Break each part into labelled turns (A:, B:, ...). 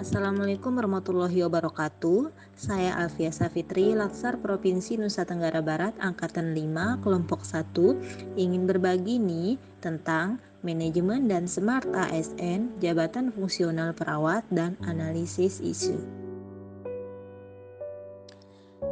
A: Assalamualaikum warahmatullahi wabarakatuh. Saya Alfia Safitri, Latsar Provinsi Nusa Tenggara Barat, Angkatan 5, Kelompok 1, ingin berbagi nih tentang manajemen dan smart ASN, jabatan fungsional perawat, dan analisis isu.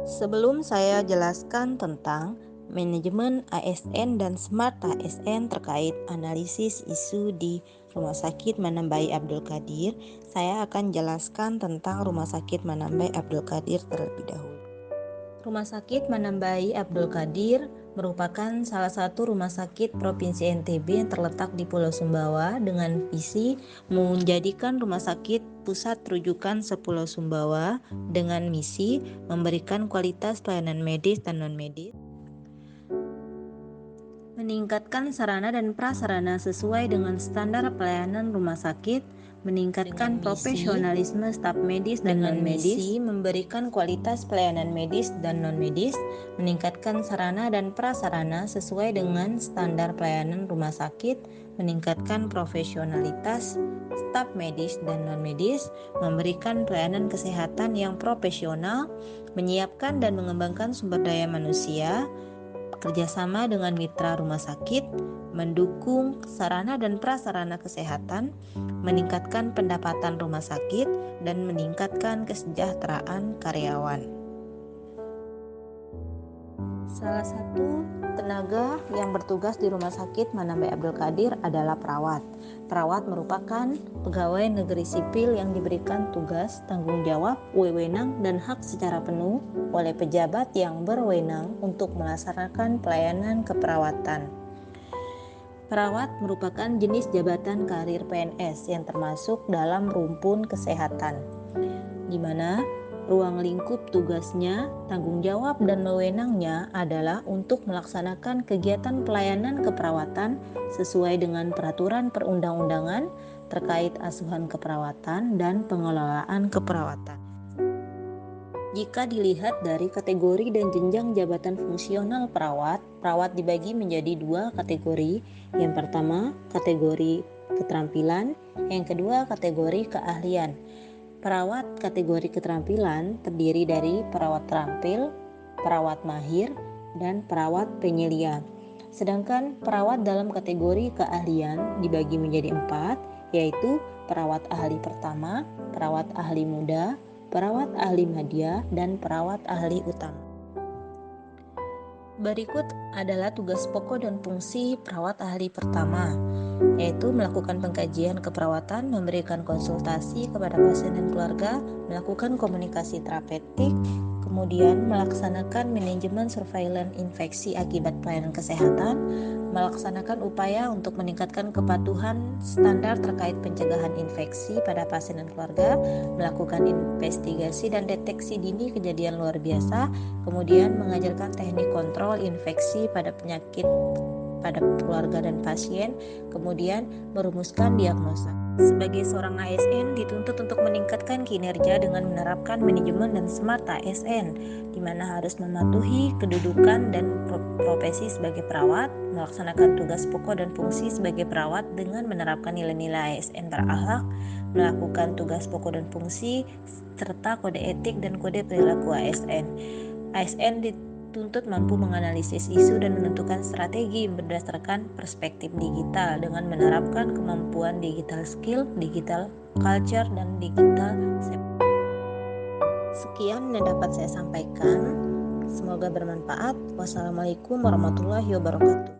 A: Sebelum saya jelaskan tentang manajemen ASN dan smart ASN terkait analisis isu di Rumah Sakit Manambai Abdul Qadir, saya akan jelaskan tentang Rumah Sakit Manambai Abdul Qadir terlebih dahulu. Rumah Sakit Manambai Abdul Qadir merupakan salah satu rumah sakit Provinsi NTB yang terletak di Pulau Sumbawa dengan visi menjadikan rumah sakit pusat rujukan sepulau Sumbawa dengan misi memberikan kualitas pelayanan medis dan non-medis, meningkatkan sarana dan prasarana sesuai dengan standar pelayanan rumah sakit, meningkatkan profesionalisme staf medis dan non-medis, memberikan kualitas pelayanan medis dan non-medis, meningkatkan sarana dan prasarana sesuai dengan standar pelayanan rumah sakit, meningkatkan profesionalitas staf medis dan non-medis, memberikan pelayanan kesehatan yang profesional, menyiapkan dan mengembangkan sumber daya manusia, kerjasama dengan mitra rumah sakit, mendukung sarana dan prasarana kesehatan, meningkatkan pendapatan rumah sakit, dan meningkatkan kesejahteraan karyawan. Salah satu tenaga yang bertugas di Rumah Sakit Manambai Abdul Qadir adalah perawat. Perawat merupakan pegawai negeri sipil yang diberikan tugas, tanggung jawab, wewenang, dan hak secara penuh oleh pejabat yang berwenang untuk melaksanakan pelayanan keperawatan. Perawat merupakan jenis jabatan karir PNS yang termasuk dalam rumpun kesehatan, di mana ruang lingkup tugasnya, tanggung jawab, dan wewenangnya adalah untuk melaksanakan kegiatan pelayanan keperawatan sesuai dengan peraturan perundang-undangan terkait asuhan keperawatan dan pengelolaan keperawatan. Jika dilihat dari kategori dan jenjang jabatan fungsional perawat dibagi menjadi dua kategori. Yang pertama, kategori keterampilan, yang kedua, kategori keahlian. Perawat kategori keterampilan terdiri dari perawat terampil, perawat mahir, dan perawat penyelia. Sedangkan perawat dalam kategori keahlian dibagi menjadi 4, yaitu perawat ahli pertama, perawat ahli muda, perawat ahli madya, dan perawat ahli utama. Berikut adalah tugas pokok dan fungsi perawat ahli pertama, yaitu melakukan pengkajian keperawatan, memberikan konsultasi kepada pasien dan keluarga, melakukan komunikasi terapeutik, kemudian melaksanakan manajemen surveillance infeksi akibat pelayanan kesehatan, melaksanakan upaya untuk meningkatkan kepatuhan standar terkait pencegahan infeksi pada pasien dan keluarga, melakukan investigasi dan deteksi dini kejadian luar biasa, kemudian mengajarkan teknik kontrol infeksi pada penyakit pada keluarga dan pasien, kemudian merumuskan diagnosa. Sebagai seorang ASN dituntut untuk meningkatkan kinerja dengan menerapkan manajemen dan smart ASN, di mana harus mematuhi kedudukan dan profesi sebagai perawat, melaksanakan tugas pokok dan fungsi sebagai perawat dengan menerapkan nilai-nilai ASN berakhlak, melakukan tugas pokok dan fungsi serta kode etik dan kode perilaku ASN. ASN dituntut mampu menganalisis isu dan menentukan strategi berdasarkan perspektif digital dengan menerapkan kemampuan digital skill, digital culture, dan digital safety. Sekian yang dapat saya sampaikan. Semoga bermanfaat. Wassalamualaikum warahmatullahi wabarakatuh.